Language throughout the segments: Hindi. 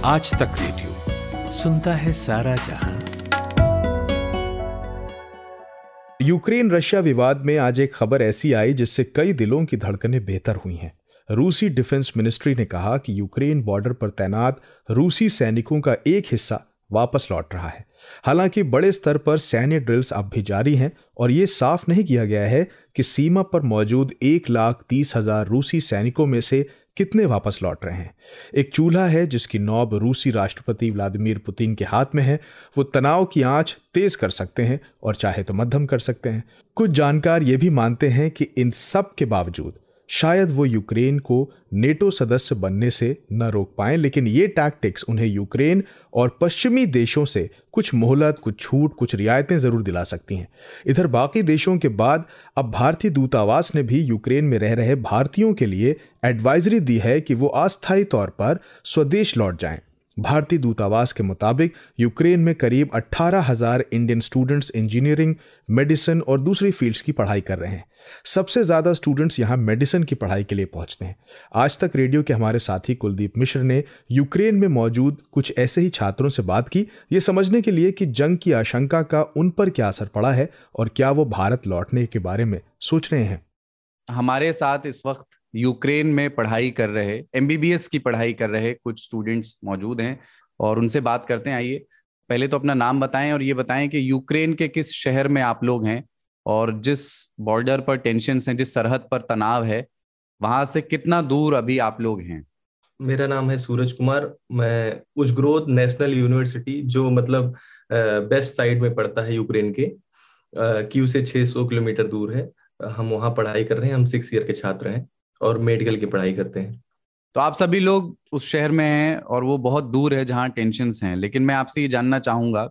आज तक रेडियो सुनता है सारा जहां। यूक्रेन रशिया विवाद में आज एक खबर ऐसी आई जिससे कई दिलों की धड़कनें बेहतर हुई हैं। रूसी डिफेंस मिनिस्ट्री ने कहा कि यूक्रेन बॉर्डर पर तैनात रूसी सैनिकों का एक हिस्सा वापस लौट रहा है। हालांकि बड़े स्तर पर सैन्य ड्रिल्स अब भी जारी हैं और ये साफ नहीं किया गया है कि सीमा पर मौजूद 1,30,000 रूसी सैनिकों में से कितने वापस लौट रहे हैं। एक चूल्हा है जिसकी नौब रूसी राष्ट्रपति व्लादिमीर पुतिन के हाथ में है। वो तनाव की आंच तेज कर सकते हैं और चाहे तो मध्यम कर सकते हैं। कुछ जानकार ये भी मानते हैं कि इन सब के बावजूद शायद वो यूक्रेन को नेटो सदस्य बनने से न रोक पाएं, लेकिन ये टैक्टिक्स उन्हें यूक्रेन और पश्चिमी देशों से कुछ मोहलत, कुछ छूट, कुछ रियायतें जरूर दिला सकती हैं। इधर बाकी देशों के बाद अब भारतीय दूतावास ने भी यूक्रेन में रह रहे भारतीयों के लिए एडवाइजरी दी है कि वो अस्थायी तौर पर स्वदेश लौट जाएं। भारतीय दूतावास के मुताबिक यूक्रेन में करीब 18,000 इंडियन स्टूडेंट्स इंजीनियरिंग, मेडिसिन और दूसरी फील्ड्स की पढ़ाई कर रहे हैं। सबसे ज्यादा स्टूडेंट्स यहां मेडिसिन की पढ़ाई के लिए पहुंचते हैं। आज तक रेडियो के हमारे साथी कुलदीप मिश्र ने यूक्रेन में मौजूद कुछ ऐसे ही छात्रों से बात की, ये समझने के लिए कि जंग की आशंका का उन पर क्या असर पड़ा है और क्या वो भारत लौटने के बारे में सोच रहे हैं। हमारे साथ इस वक्त यूक्रेन में पढ़ाई कर रहे, एमबीबीएस की पढ़ाई कर रहे कुछ स्टूडेंट्स मौजूद हैं और उनसे बात करते हैं। आइए, पहले तो अपना नाम बताएं और ये बताएं कि यूक्रेन के किस शहर में आप लोग हैं और जिस बॉर्डर पर टेंशन्स हैं, जिस सरहद पर तनाव है, वहां से कितना दूर अभी आप लोग हैं। मेरा नाम है सूरज कुमार। मैं उजग्रोद नेशनल यूनिवर्सिटी, जो मतलब बेस्ट साइड में पड़ता है यूक्रेन के, कीव से 600 किलोमीटर दूर है। हम वहाँ पढ़ाई कर रहे हैं। हम 6 ईयर के छात्र हैं और मेडिकल की पढ़ाई करते हैं। तो आप सभी लोग उस शहर में हैं और वो बहुत दूर है जहाँ टेंशन्स हैं। लेकिन मैं आपसे ये जानना चाहूंगा,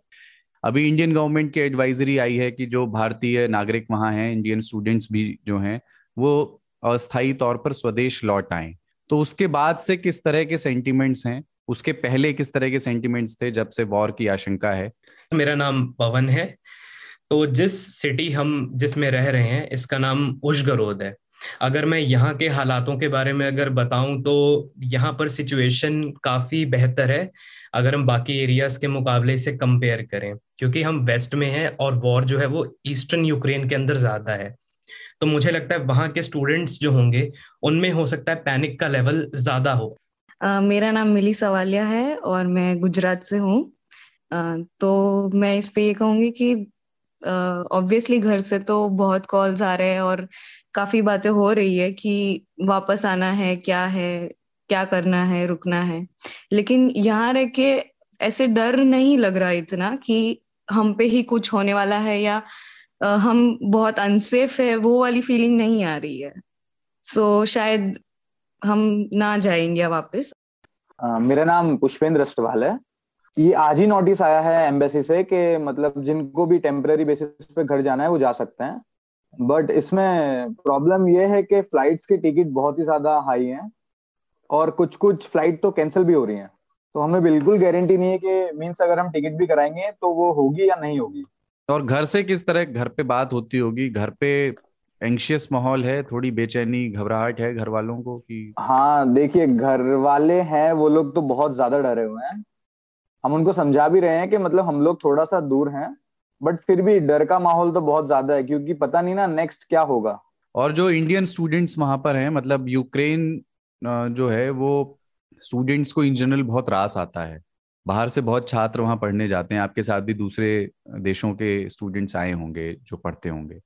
अभी इंडियन गवर्नमेंट की एडवाइजरी आई है कि जो भारतीय नागरिक वहाँ हैं, इंडियन स्टूडेंट्स भी जो हैं, वो अस्थायी तौर पर स्वदेश लौट आए। तो उसके बाद से किस तरह के सेंटिमेंट्स हैं, उसके पहले किस तरह के सेंटिमेंट्स थे जब से वॉर की आशंका है? मेरा नाम पवन है। तो जिस सिटी हम जिसमें रह रहे हैं इसका नाम उश्गरोद है। अगर मैं यहाँ के हालातों के बारे में अगर बताऊं तो यहाँ पर सिचुएशन काफी बेहतर है अगर हम बाकी एरियाज के मुकाबले से कंपेयर करें, क्योंकि हम वेस्ट में हैं और वॉर जो है वो ईस्टर्न यूक्रेन के अंदर ज्यादा है। तो मुझे लगता है वहाँ के स्टूडेंट्स जो होंगे उनमें हो सकता है पैनिक का लेवल ज्यादा हो। मेरा नाम मिली सवालिया है और मैं गुजरात से हूँ। तो मैं इस पे ये कहूंगी कि ऑब्वियसली घर से तो बहुत कॉल्स आ रहे हैं और काफी बातें हो रही है कि वापस आना है, क्या करना है, रुकना है। लेकिन यहाँ रह के ऐसे डर नहीं लग रहा इतना कि हम पे ही कुछ होने वाला है या हम बहुत अनसेफ है, वो वाली फीलिंग नहीं आ रही है। सो शायद हम ना जाए इंडिया वापस। मेरा नाम पुष्पेंद्र अष्टवाल है। ये आज ही नोटिस आया है एम्बेसी से कि मतलब जिनको भी टेम्पररी बेसिस पे घर जाना है वो जा सकते हैं। बट इसमें प्रॉब्लम ये है कि फ्लाइट्स की टिकट बहुत ही ज्यादा हाई हैं और कुछ कुछ फ्लाइट तो कैंसिल भी हो रही हैं। तो हमें बिल्कुल गारंटी नहीं है कि मीन्स अगर हम टिकट भी कराएंगे तो वो होगी या नहीं होगी। और घर से किस तरह घर पे बात होती होगी? घर पे एंशियस माहौल है, थोड़ी बेचैनी, घबराहट है घर वालों को कि? हाँ देखिए, घर वाले हैं वो लोग तो बहुत ज्यादा डरे हुए हैं। हम उनको समझा भी रहे हैं कि मतलब हम लोग थोड़ा सा दूर हैं, बट फिर भी डर का माहौल तो बहुत ज्यादा है क्योंकि पता नहीं ना नेक्स्ट क्या होगा। और जो इंडियन स्टूडेंट्स वहां पर हैं, मतलब यूक्रेन जो है वो स्टूडेंट्स को इन जनरल बहुत रास आता है। बाहर से बहुत छात्र वहां पढ़ने जाते हैं, आपके साथ भी दूसरे देशों के स्टूडेंट्स आए होंगे जो पढ़ते होंगे,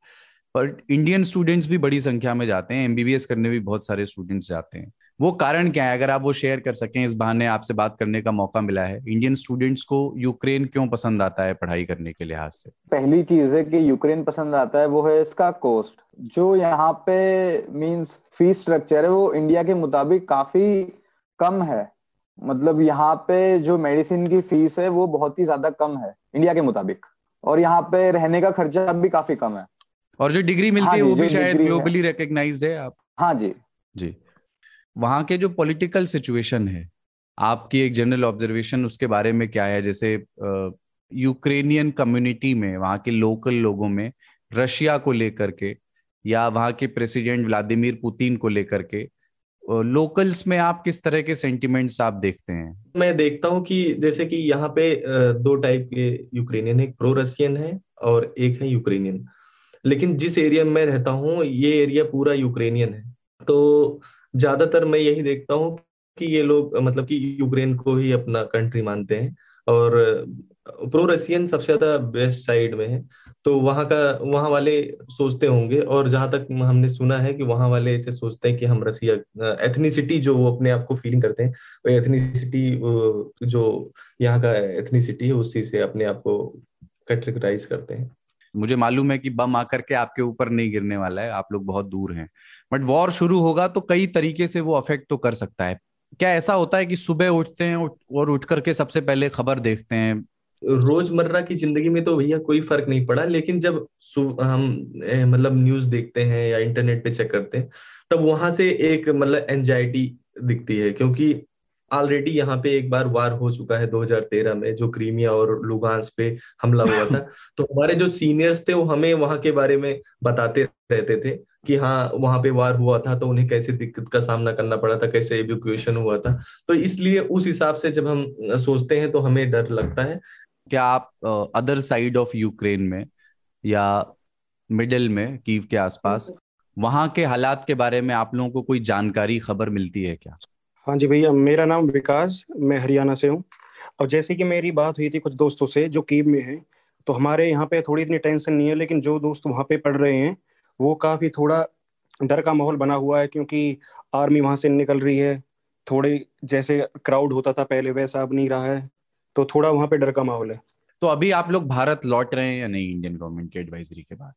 पर इंडियन स्टूडेंट्स भी बड़ी संख्या में जाते हैं। एमबीबीएस करने भी बहुत सारे स्टूडेंट्स जाते हैं। वो कारण क्या है, अगर आप वो शेयर कर सकें? इस बहाने आपसे बात करने का मौका मिला है। इंडियन स्टूडेंट्स को यूक्रेन क्यों पसंद आता है पढ़ाई करने के लिहाज से? पहली चीज है कि यूक्रेन पसंद आता है वो है इसका कॉस्ट। जो यहाँ पे मींस फीस स्ट्रक्चर है वो इंडिया के मुताबिक काफी कम है। मतलब यहाँ पे जो मेडिसिन की फीस है वो बहुत ही ज्यादा कम है इंडिया के मुताबिक, और यहाँ पे रहने का खर्चा भी काफी कम है। और जो डिग्री मिलती है वो भी शायद ग्लोबली रिकॉग्नाइज्ड है। आप हाँ जी जी। वहाँ के जो पॉलिटिकल सिचुएशन है, आपकी एक जनरल ऑब्जर्वेशन उसके बारे में क्या है? जैसे यूक्रेनियन कम्युनिटी में, वहाँ के लोकल लोगों में रशिया को लेकर के या वहाँ के प्रेसिडेंट व्लादिमीर पुतिन को लेकर के लोकल्स में आप किस तरह के सेंटिमेंट्स आप देखते हैं? मैं देखता हूँ कि जैसे कि यहाँ पे दो टाइप के यूक्रेनियन है, एक प्रो रशियन है और एक है यूक्रेनियन। लेकिन जिस एरिया में मैं रहता हूँ ये एरिया पूरा यूक्रेनियन है, तो ज्यादातर मैं यही देखता हूँ कि ये लोग मतलब कि यूक्रेन को ही अपना कंट्री मानते हैं और प्रो रशियन सबसे ज्यादा वेस्ट साइड में है। तो वहाँ वाले सोचते होंगे, और जहां तक हमने सुना है कि वहाँ वाले ऐसे सोचते हैं कि हम रसिया एथनिसिटी जो वो अपने आप को फीलिंग करते हैं, वो एथनिसिटी जो यहाँ का एथनिसिटी है उसी से अपने आप को कैटेगराइज करते हैं। मुझे मालूम है कि बम आकर के आपके ऊपर नहीं गिरने वाला है, आप लोग बहुत दूर हैं, बट वॉर शुरू होगा तो कई तरीके से वो अफेक्ट तो कर सकता है। क्या ऐसा होता है कि सुबह उठते हैं और उठ करके सबसे पहले खबर देखते हैं? रोजमर्रा की जिंदगी में तो भैया कोई फर्क नहीं पड़ा, लेकिन जब हम मतलब न्यूज देखते हैं या इंटरनेट पे चेक करते हैं तब वहां से एक मतलब एंजाइटी दिखती है, क्योंकि ऑलरेडी यहाँ पे एक बार वार हो चुका है 2013 में, जो क्रीमिया और लुगांस पे हमला हुआ था। तो हमारे जो सीनियर्स थे वो हमें वहां के बारे में बताते रहते थे कि हाँ वहां पे वार हुआ था तो उन्हें कैसे दिक्कत का सामना करना पड़ा था, कैसे एवैक्यूएशन हुआ था। तो इसलिए उस हिसाब से जब हम सोचते हैं तो हमें डर लगता है। क्या आप अदर साइड ऑफ यूक्रेन में या मिडिल में कीव के आसपास वहां के हालात के बारे में आप लोगों को कोई जानकारी खबर मिलती है क्या? हाँ जी भैया, मेरा नाम विकास, मैं हरियाणा से हूँ। और जैसे कि मेरी बात हुई थी कुछ दोस्तों से जो कीव में हैं, तो हमारे यहाँ पे थोड़ी इतनी टेंशन नहीं है, लेकिन जो दोस्त वहाँ पे पढ़ रहे हैं वो काफ़ी थोड़ा डर का माहौल बना हुआ है, क्योंकि आर्मी वहाँ से निकल रही है। थोड़े जैसे क्राउड होता था पहले वैसा अब नहीं रहा है, तो थोड़ा वहाँ पे डर का माहौल है। तो अभी आप लोग भारत लौट रहे हैं या नहीं इंडियन गवर्नमेंट की एडवाइजरी के बाद?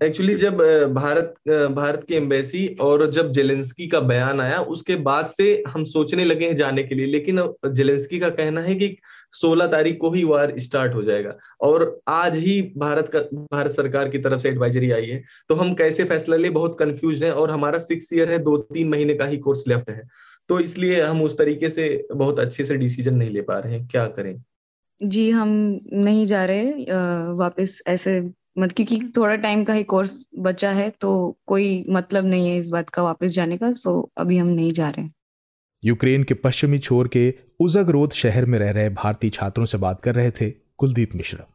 एक्चुअली जब भारत की एम्बेसी और जब जेलेंस्की का बयान आया उसके बाद से हम सोचने लगे हैं जाने के लिए, लेकिन जेलेंस्की का कहना है कि 16 तारीख को ही वार स्टार्ट हो जाएगा, और आज ही भारत सरकार की तरफ से एडवाइजरी आई है। तो हम कैसे फैसला ले, बहुत कंफ्यूज हैं, और हमारा 6 ईयर है, 2-3 महीने का ही कोर्स लेफ्ट है, तो इसलिए हम उस तरीके से बहुत अच्छे से डिसीजन नहीं ले पा रहे हैं, क्या करें। जी, हम नहीं जा रहे वापस ऐसे, मत क्योंकि थोड़ा टाइम का ही कोर्स बचा है, तो कोई मतलब नहीं है इस बात का वापस जाने का, सो अभी हम नहीं जा रहे। यूक्रेन के पश्चिमी छोर के उज़गरोद शहर में रह रहे भारतीय छात्रों से बात कर रहे थे कुलदीप मिश्रा।